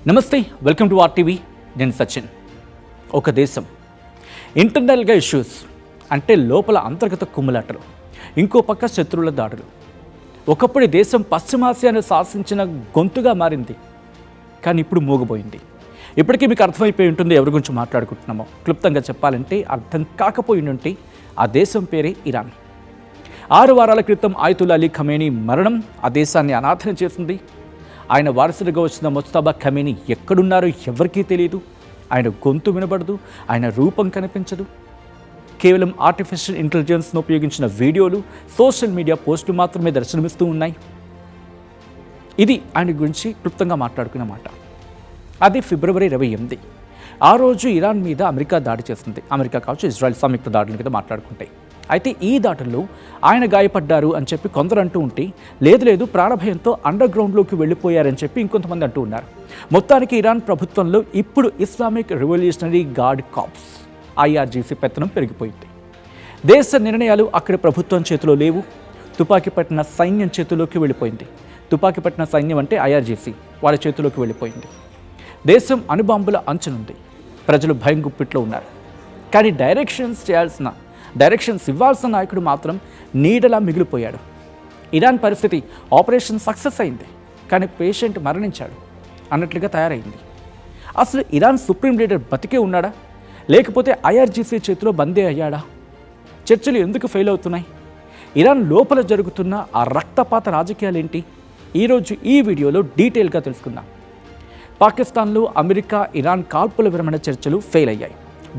నమస్తే, welcome to RTV. నేను సచిన్. ఒక దేశం ఇంటర్నల్గా ఇష్యూస్ అంటే లోపల అంతర్గత కుమ్ములాటలు, ఇంకో పక్క శత్రువుల దాడులు. ఒకప్పుడు దేశం పశ్చిమాసియాను శాసించిన గొంతుగా మారింది, కానీ ఇప్పుడు మూగబోయింది. ఇప్పటికీ మీకు అర్థమైపోయి ఉంటుంది ఎవరి గురించి మాట్లాడుకుంటున్నామో. క్లుప్తంగా చెప్పాలంటే అర్థం కాకపోయి ఉంటే ఆ దేశం పేరే ఇరాన్. 6 వారాల క్రితం ఆయతుల్లా అలీ ఖమేనీ మరణం ఆ దేశాన్ని అనాథన చేసింది. ఆయన వారసుడిగా వచ్చిన ముజ్తబా ఖమేనీ ఎక్కడున్నారో ఎవరికీ తెలియదు. ఆయన గొంతు వినబడదు, ఆయన రూపం కనిపించదు. కేవలం ఆర్టిఫిషియల్ ఇంటెలిజెన్స్ను ఉపయోగించిన వీడియోలు, సోషల్ మీడియా పోస్టులు మాత్రమే దర్శనమిస్తూ ఉన్నాయి. ఇది ఆయన గురించి క్లుప్తంగా మాట్లాడుకున్న మాట. అది ఫిబ్రవరి 28. ఆ రోజు ఇరాన్ మీద అమెరికా దాడి చేస్తుంది. అమెరికా కావచ్చు, ఇజ్రాయెల్ సంయుక్త దాడుల మీద మాట్లాడుకుంటాయి. అయితే ఈ దాడుల్లో ఆయన గాయపడ్డారు అని చెప్పి కొందరు అంటూ ఉంటే, లేదు ప్రాణభయంతో అండర్ గ్రౌండ్లోకి వెళ్ళిపోయారని చెప్పి ఇంకొంతమంది అంటూ ఉన్నారు. మొత్తానికి ఇరాన్ ప్రభుత్వంలో ఇప్పుడు Islamic Revolutionary Guard Corps IRGC పెత్తనం పెరిగిపోయింది. దేశ నిర్ణయాలు అక్కడ ప్రభుత్వం చేతిలో లేవు. తుపాకీ పట్టిన సైన్యం చేతిలోకి వెళ్ళిపోయింది. తుపాకీ పట్టిన సైన్యం అంటే IRGC వాళ్ళ చేతిలోకి వెళ్ళిపోయింది. దేశం అణుబాంబుల అంచునుంది. ప్రజలు భయం గుప్పిట్లో ఉన్నారు. కానీ డైరెక్షన్స్ ఇవ్వాల్సిన నాయకుడు మాత్రం నీడలా మిగిలిపోయాడు. ఇరాన్ పరిస్థితి ఆపరేషన్ సక్సెస్ అయింది, కానీ పేషెంట్ మరణించాడు అన్నట్లుగా తయారైంది. అసలు ఇరాన్ సుప్రీం లీడర్ బతికే ఉన్నాడా, లేకపోతే IRGC చేతిలో బందీ అయ్యాడా? చర్చలు ఎందుకు ఫెయిల్ అవుతున్నాయి? ఇరాన్ లోపల జరుగుతున్న ఆ రక్తపాత రాజకీయాలేంటి? ఈరోజు ఈ వీడియోలో డీటెయిల్గా తెలుసుకుందాం. పాకిస్తాన్లో అమెరికా ఇరాన్ కాల్పుల విరమణ చర్చలు ఫెయిల్ అయ్యాయి.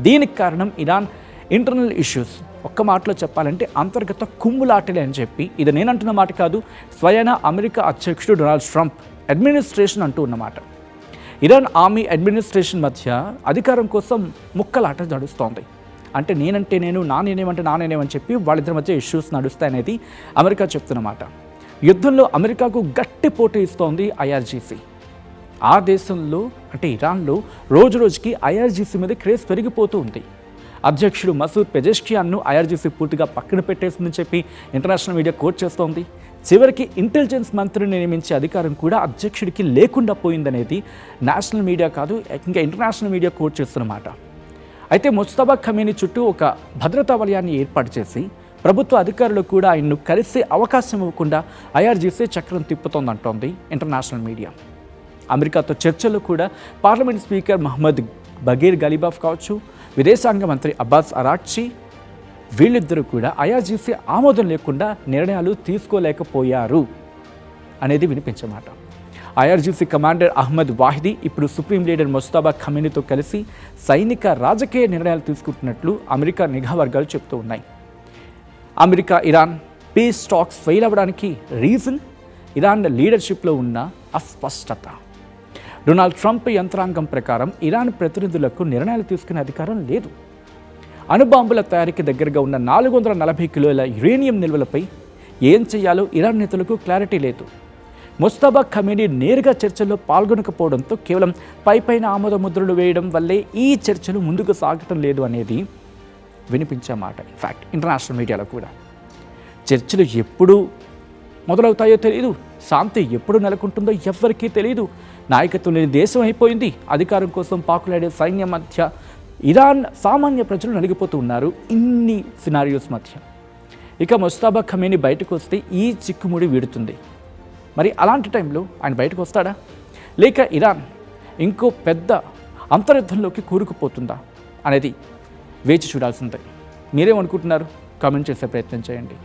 దీనికి కారణం ఇరాన్ ఇంటర్నల్ ఇష్యూస్. ఒక్క మాటలో చెప్పాలంటే అంతర్గత కుమ్ములాటలే అని చెప్పి, ఇది నేనంటున్న మాట కాదు, స్వయాన అమెరికా అధ్యక్షుడు డొనాల్డ్ ట్రంప్ అడ్మినిస్ట్రేషన్ అంటూ ఉన్నమాట. ఇరాన్ ఆర్మీ అడ్మినిస్ట్రేషన్ మధ్య అధికారం కోసం ముక్కలాట నడుస్తోంది. అంటే నేనంటే నేను, నా నేనేమంటే నా నేనేమని చెప్పి వాళ్ళిద్దరి మధ్య ఇష్యూస్ నడుస్తాయనేది అమెరికా చెప్తున్నమాట. యుద్ధంలో అమెరికాకు గట్టి పోటీ ఇస్తోంది IRGC. ఆ దేశంలో అంటే ఇరాన్లో రోజుకి IRGC మీద క్రేజ్ పెరిగిపోతూ ఉంది. అధ్యక్షుడు మసూద్ పెజెష్కియాన్ను IRGC పూర్తిగా పక్కన పెట్టేసిందని చెప్పి ఇంటర్నేషనల్ మీడియా కోట్ చేస్తోంది. చివరికి ఇంటెలిజెన్స్ మంత్రిని నియమించే అధికారం కూడా అధ్యక్షుడికి లేకుండా పోయిందనేది నేషనల్ మీడియా కాదు, ఇంకా ఇంటర్నేషనల్ మీడియా కోట్ చేస్తున్నమాట. అయితే ముజ్తబా ఖమేనీ చుట్టూ ఒక భద్రతా వలయాన్ని ఏర్పాటు చేసి ప్రభుత్వ అధికారులు కూడా ఆయన్ను కలిసే అవకాశం ఇవ్వకుండా IRGC చక్రం తిప్పుతోందంటోంది ఇంటర్నేషనల్ మీడియా. అమెరికాతో చర్చల్లో కూడా పార్లమెంట్ స్పీకర్ మహమ్మద్ బగీర్ గలీబాఫ్ కావచ్చు, విదేశాంగ మంత్రి అబ్బాస్ అరాక్చి, వీళ్ళిద్దరూ కూడా IRGC ఆమోదం లేకుండా నిర్ణయాలు తీసుకోలేకపోయారు అనేది వినిపించమాట. IRGC కమాండర్ అహ్మద్ వాహిదీ ఇప్పుడు సుప్రీం లీడర్ ముజ్తబా ఖమేనీతో కలిసి సైనిక రాజకీయ నిర్ణయాలు తీసుకుంటున్నట్లు అమెరికా నిఘా వర్గాలు చెబుతూ ఉన్నాయి. America Iran piece talks fail అవ్వడానికి రీజన్ ఇరాన్ లీడర్షిప్లో ఉన్న అస్పష్టత. డొనాల్డ్ ట్రంప్ యంత్రాంగం ప్రకారం ఇరాన్ ప్రతినిధులకు నిర్ణయాలు తీసుకునే అధికారం లేదు. అణుబాంబుల తయారీకి దగ్గరగా ఉన్న 440 కిలోల యురేనియం నిల్వలపై ఏం చేయాలో ఇరాన్ నేతలకు క్లారిటీ లేదు. ముజ్తబా ఖమేనీ నేరుగా చర్చల్లో పాల్గొనకపోవడంతో కేవలం పైపైన ఆమోద ముద్రలు వేయడం వల్లే ఈ చర్చలు ముందుకు సాగటం లేదు అనేది వినిపించే మాట. ఇన్ఫ్యాక్ట్ ఇంటర్నేషనల్ మీడియాలో కూడా చర్చలు ఎప్పుడు మొదలవుతాయో తెలియదు, శాంతి ఎప్పుడు నెలకొంటుందో ఎవ్వరికీ తెలియదు. నాయకత్వం లేని దేశం అయిపోయింది. అధికారం కోసం పాకులాడే సైన్యం మధ్య ఇరాన్ సామాన్య ప్రజలు నలిగిపోతూ ఉన్నారు. ఇన్ని సినారియోస్ మధ్య ఇక ముజ్తబా ఖమేనీ బయటకు వస్తే ఈ చిక్కుముడి వీడుతుంది. మరి అలాంటి టైంలో ఆయన బయటకు వస్తాడా, లేక ఇరాన్ ఇంకో పెద్ద అంతర్యుద్ధంలోకి కూరుకుపోతుందా అనేది వేచి చూడాల్సిందే. మీరేమనుకుంటున్నారు? కామెంట్ చేసే ప్రయత్నం చేయండి.